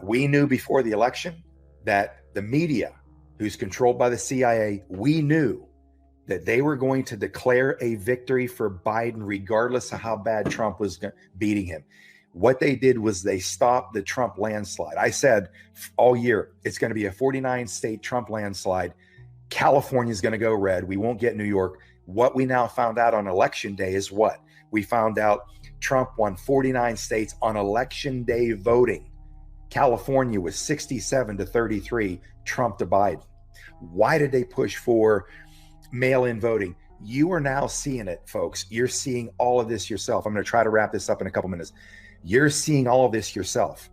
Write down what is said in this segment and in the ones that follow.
We knew before the election that the media, who's controlled by the CIA, we knew that they were going to declare a victory for Biden regardless of how bad Trump was beating him. What they did was they stopped the Trump landslide. I said all year, it's going to be a 49 state Trump landslide. California is going to go red. We won't get New York. What we now found out on election day is what? We found out Trump won 49 states on election day voting. California was 67-33, Trump to Biden. Why did they push for mail-in voting? You are now seeing it, folks. You're seeing all of this yourself. I'm going to try to wrap this up in a couple minutes. You're seeing all of this yourself.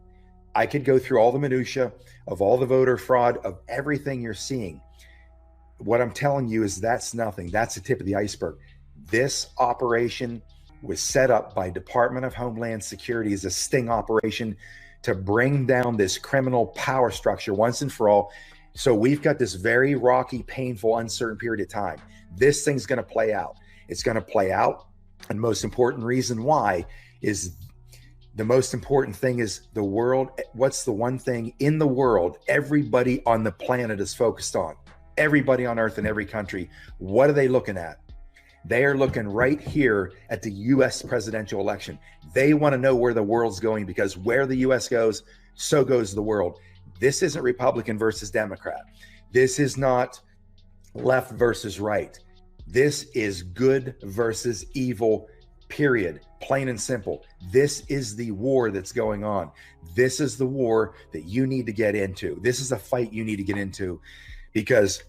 I could go through all the minutia of all the voter fraud, of everything you're seeing. What I'm telling you is that's nothing. That's the tip of the iceberg. This operation was set up by Department of Homeland Security as a sting operation to bring down this criminal power structure once and for all. So we've got this very rocky, painful, uncertain period of time. This thing's going to play out. It's going to play out. And most important reason why is the most important thing is the world. What's the one thing in the world everybody on the planet is focused on? Everybody on earth in every country. What are they looking at? They are looking right here at the US presidential election. They want to know where the world's going, because where the US goes, so goes the world. This isn't Republican versus Democrat. This is not left versus right. This is good versus evil, period. Plain and simple. This is the war that's going on. This is the war that you need to get into. This is a fight you need to get into, because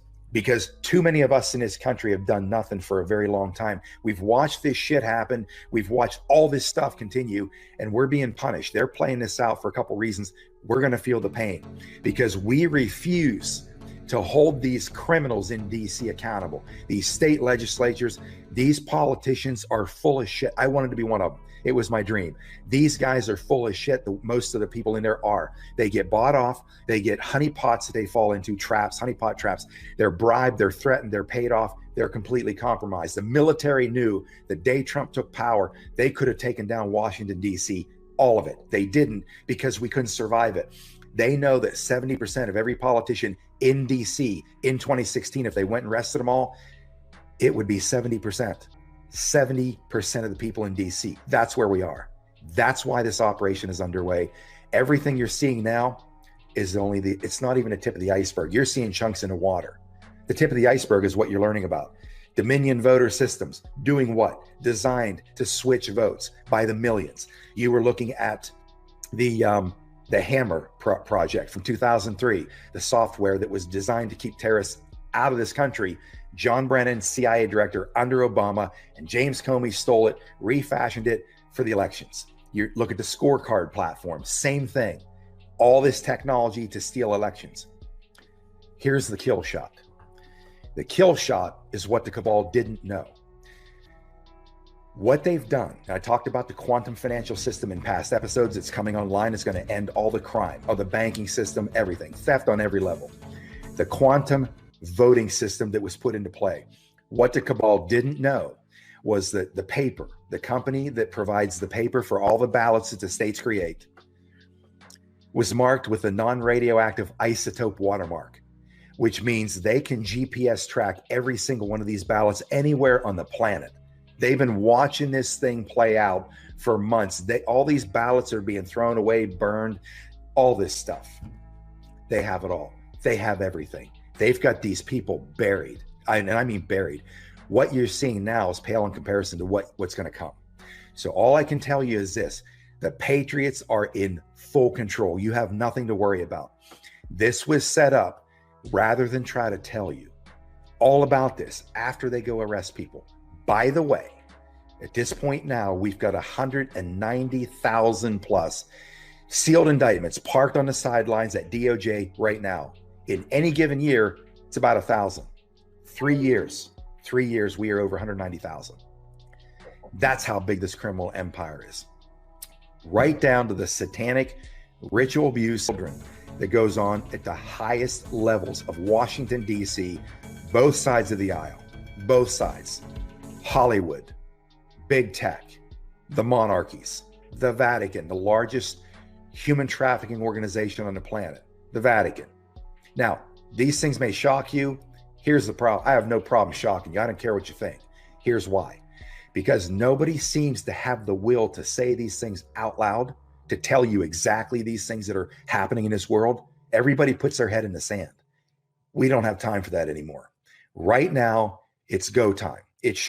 too many of us in this country have done nothing for a very long time. We've watched this shit happen. We've watched all this stuff continue, and we're being punished. They're playing this out for a couple reasons. We're going to feel the pain because we refuse to hold these criminals in DC accountable. These state legislatures, these politicians are full of shit. I wanted to be one of them. It was my dream. These guys are full of shit. Most of the people in there are. They get bought off. They get honeypots that they fall into, traps, honeypot traps. They're bribed. They're threatened. They're paid off. They're completely compromised. The military knew the day Trump took power, they could have taken down Washington, D.C., all of it. They didn't, because we couldn't survive it. They know that 70% of every politician in D.C. in 2016, if they went and arrested them all, it would be 70%. 70% of the people in DC. That's where we are. That's why this operation is underway. Everything you're seeing now is it's not even a tip of the iceberg. You're seeing chunks in the water. The tip of the iceberg is what you're learning about. Dominion voter systems doing what? Designed to switch votes by the millions. You were looking at the Hammer project from 2003, the software that was designed to keep terrorists out of this country. John Brennan, CIA director under Obama, and James Comey stole it, refashioned it for the elections. You look at the scorecard platform, same thing. All this technology to steal elections. Here's the kill shot. The kill shot is what the cabal didn't know. What they've done, I talked about the quantum financial system in past episodes. It's coming online. It's going to end all the crime of the banking system, everything, theft on every level. The quantum voting system that was put into play. What the cabal didn't know was that the paper, the company that provides the paper for all the ballots that the states create, was marked with a non-radioactive isotope watermark, which means they can GPS track every single one of these ballots anywhere on the planet. They've been watching this thing play out for months. All these ballots are being thrown away, burned, all this stuff. They have it all. They have everything. They've got these people buried. I mean buried. What you're seeing now is pale in comparison to what's going to come. So all I can tell you is this: the Patriots are in full control. You have nothing to worry about. This was set up rather than try to tell you all about this after they go arrest people. By the way, at this point now, we've got 190,000 plus sealed indictments parked on the sidelines at DOJ right now. In any given year, it's about 1,000. 3 years, we are over 190,000. That's how big this criminal empire is. Right down to the satanic ritual abuse that goes on at the highest levels of Washington, D.C., both sides of the aisle, both sides. Hollywood, big tech, the monarchies, the Vatican, the largest human trafficking organization on the planet, the Vatican. Now, these things may shock you. Here's the problem. I have no problem shocking you. I don't care what you think. Here's why. Because nobody seems to have the will to say these things out loud, to tell you exactly these things that are happening in this world. Everybody puts their head in the sand. We don't have time for that anymore. Right now, it's go time. It's